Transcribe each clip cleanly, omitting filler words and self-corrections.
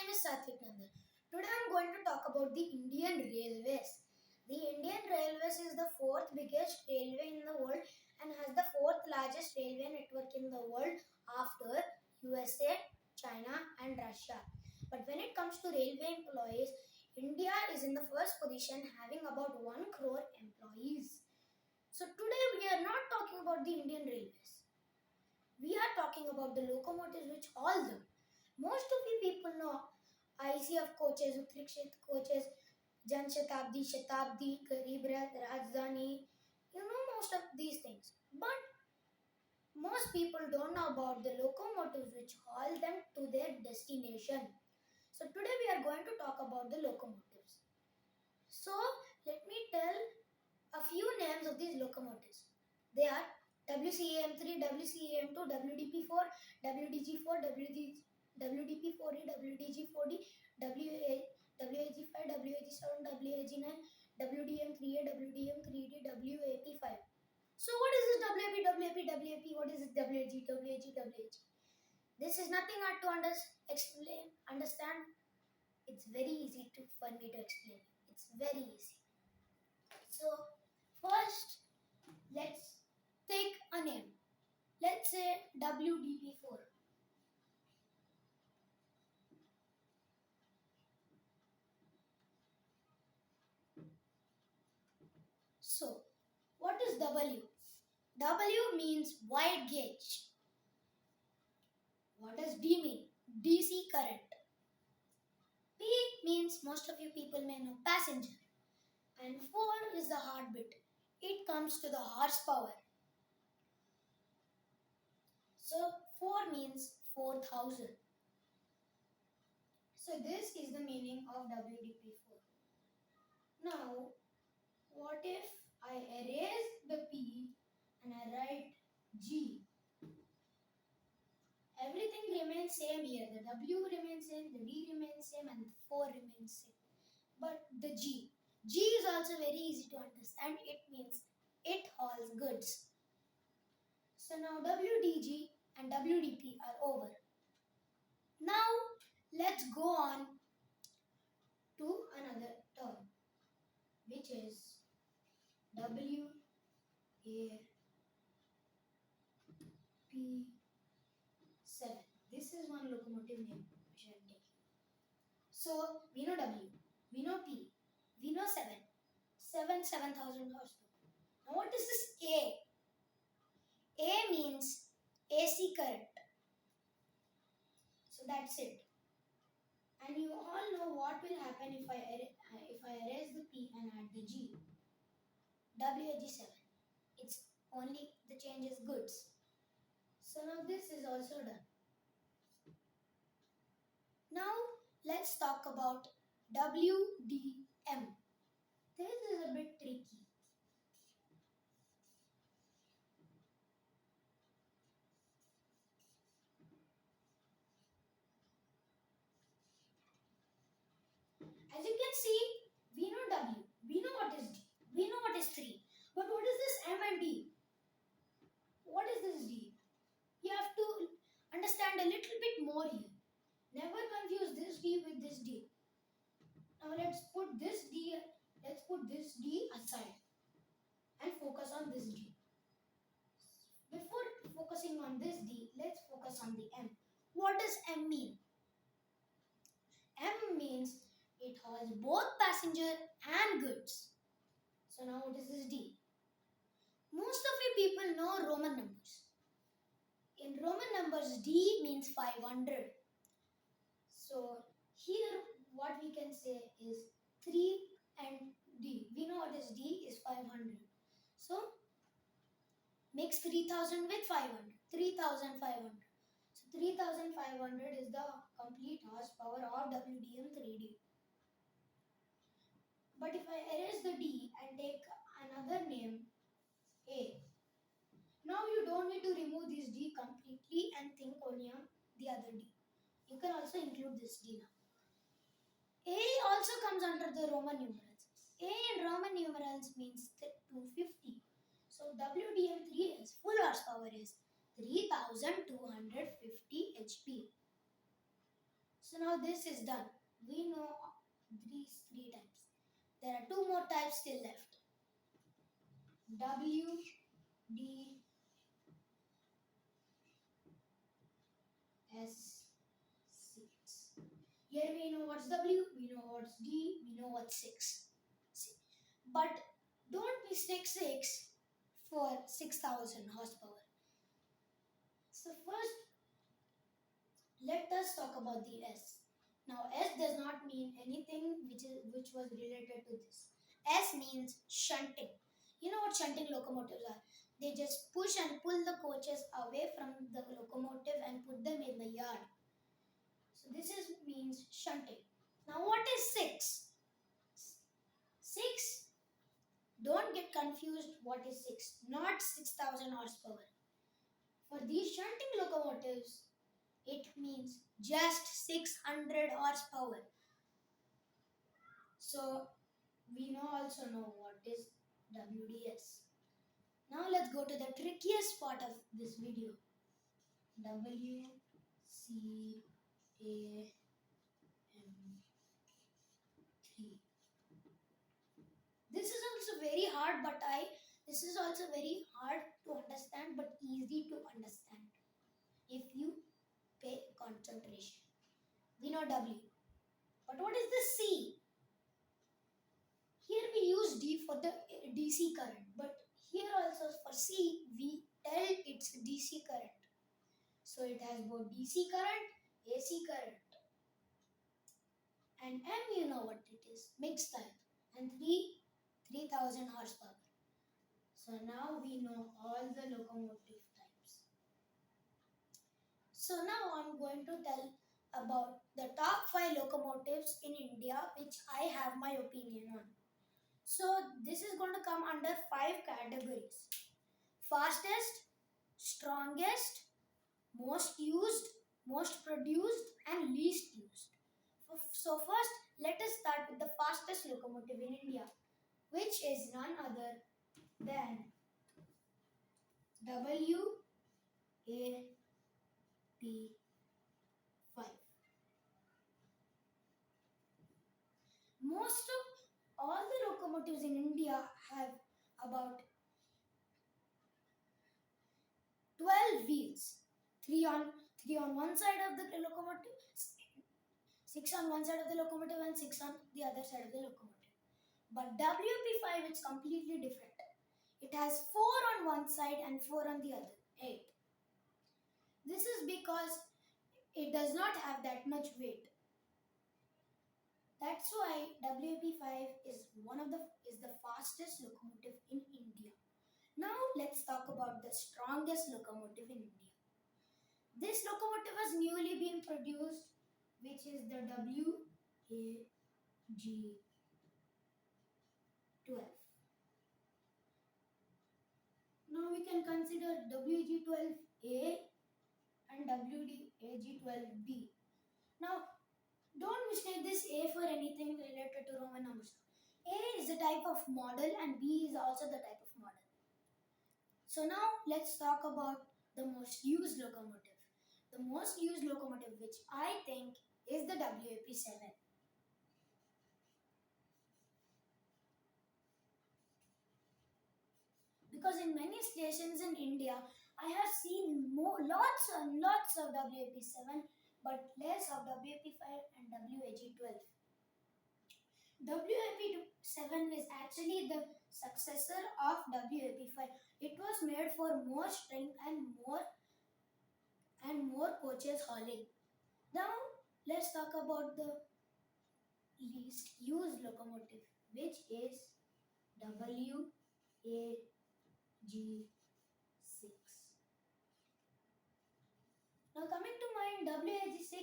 name is Satvik Nandan. Today I am going to talk about the Indian Railways. The Indian Railways is the fourth biggest railway in the world and has the fourth largest railway network in the world after USA, China and Russia. But when it comes to railway employees, India is in the first position having about 1 crore employees. So today we are not talking about the Indian Railways. We are talking about the locomotives which haul them. Most of you people know ICF coaches, Utkarishit coaches, Jan Shatabdi, Shatabdi, Garib Rath, Rajdhani. You know most of these things. But most people don't know about the locomotives which haul them to their destination. So today we are going to talk about the locomotives. So let me tell a few names of these locomotives. They are WCAM3, WCAM2, WDP4, WDG4, WDP4E, WDG4D, WAG5, WAG7, WAG9, WDM3A, WDM3D, WAP5. So what is this WAP? What is this WAG? This is nothing hard to understand. It's very easy for me to explain. It's very easy. So first, let's take a name. Let's say WDP4. So, what is W? W means wide gauge. What does D mean? DC current. P means most of you people may know passenger. And 4 is the heartbeat. It comes to the horsepower. So 4 means 4000. So this is the meaning of WDP4. Now, what if I erase the P and I write G? Everything remains same here. The W remains same, the D remains same and the 4 remains same. But the G. G is also very easy to understand. It means it hauls goods. So now WDG and WDP are over. Now let's go on to another term, which is WAP7. This is one locomotive name which I am taking. So we know W, we know P, we know 7. 7,000 horsepower. Now what is this A? A means AC current. So that's it. And you all know what will happen if I erase the P and add the G. WAG7. It's only the change is goods. So now this is also done. Now let's talk about WDM. This is a bit tricky. As you can see, we know W, we know what is D, we know what is 3. But what is this M and D? What is this D? You have to understand a little bit more here. Never confuse this D with this D. Now let's put this D aside and focus on this D. Before focusing on this D, let's focus on the M. What does M mean? M means it hauls both passenger and goods. So now what is this D? Most of you people know Roman numbers. In Roman numbers, D means 500. So here what we can say is 3 and D. We know what is D is 500. So mix 3000 with 500. 3500. So 3500 is the complete horsepower of WDM3D. But if I erase the D and take another name, A. Now you don't need to remove this D completely and think only on the other D. You can also include this D now. A also comes under the Roman numerals. A in Roman numerals means 250. So WDM3's full horsepower is 3250 HP. So now this is done. We know these three types. There are two more types still left. W, D, S, 6. Here we know what's W, we know what's D, we know what's 6. But don't mistake 6 for 6000 horsepower. So first, let us talk about the S. Now S does not mean anything which was related to this. S means shunting. You know what shunting locomotives are? They just push and pull the coaches away from the locomotive and put them in the yard. So this is means shunting. Now what is 6? 6, don't get confused what is 6. Not 6000 horsepower. For these shunting locomotives, it means just 600 horsepower. So we also know what is WDS. Now let's go to the trickiest part of this video. WCAM 3. This is also very hard, this is also very hard to understand but easy to understand if you pay concentration. We know W. But what is the C? Here we use D for the DC current, but here also for C we tell it's DC current. So it has both DC current, AC current. And M, you know what it is, mixed type. And 3000 horsepower. So now we know all the locomotive types. So now I'm going to tell about the top 5 locomotives in India which I have my opinion on. So this is going to come under 5 categories. Fastest, strongest, most used, most produced and least used. So first, let us start with the fastest locomotive in India, which is none other than WAP5. Most of all the locomotives in India have about 12 wheels. Three on one side of the locomotive, 6 on one side of the locomotive and 6 on the other side of the locomotive. But WP5 is completely different. It has 4 on one side and 4 on the other, 8. This is because it does not have that much weight. That's why WP5 is the fastest locomotive in India. Now let's talk about the strongest locomotive in India. This locomotive has newly been produced, which is the WAG12. Now we can consider WG12A and WAG12B. Now don't mistake this A for anything related to Roman numbers. A is a type of model and B is also the type of model. So now let's talk about the most used locomotive. The most used locomotive which I think is the WAP7. Because in many stations in India, I have seen lots and lots of WAP7 but less of WAP5 and WAG12. WAP7 is actually the successor of WAP5. It was made for more strength and more coaches hauling. Now let's talk about the least used locomotive, which is WAG6. Now coming to mind, WAG6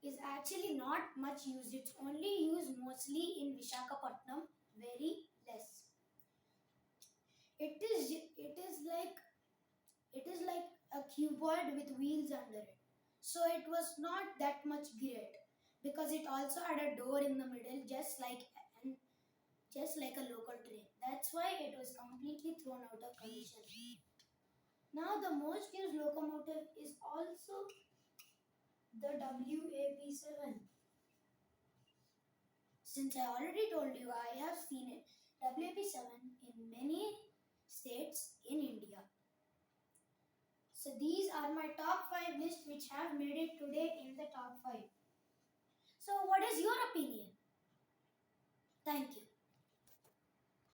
is actually not much used. It's only used mostly in Visakhapatnam, very less. It is like a cuboid with wheels under it. So it was not that much great because it also had a door in the middle just like a local train. That's why it was completely thrown out of commission. Now the most used locomotive is also the WAP7. Since I already told you, I have seen it WAP7 in many states in India. So these are my top 5 lists which have made it today in the top 5. So what is your opinion?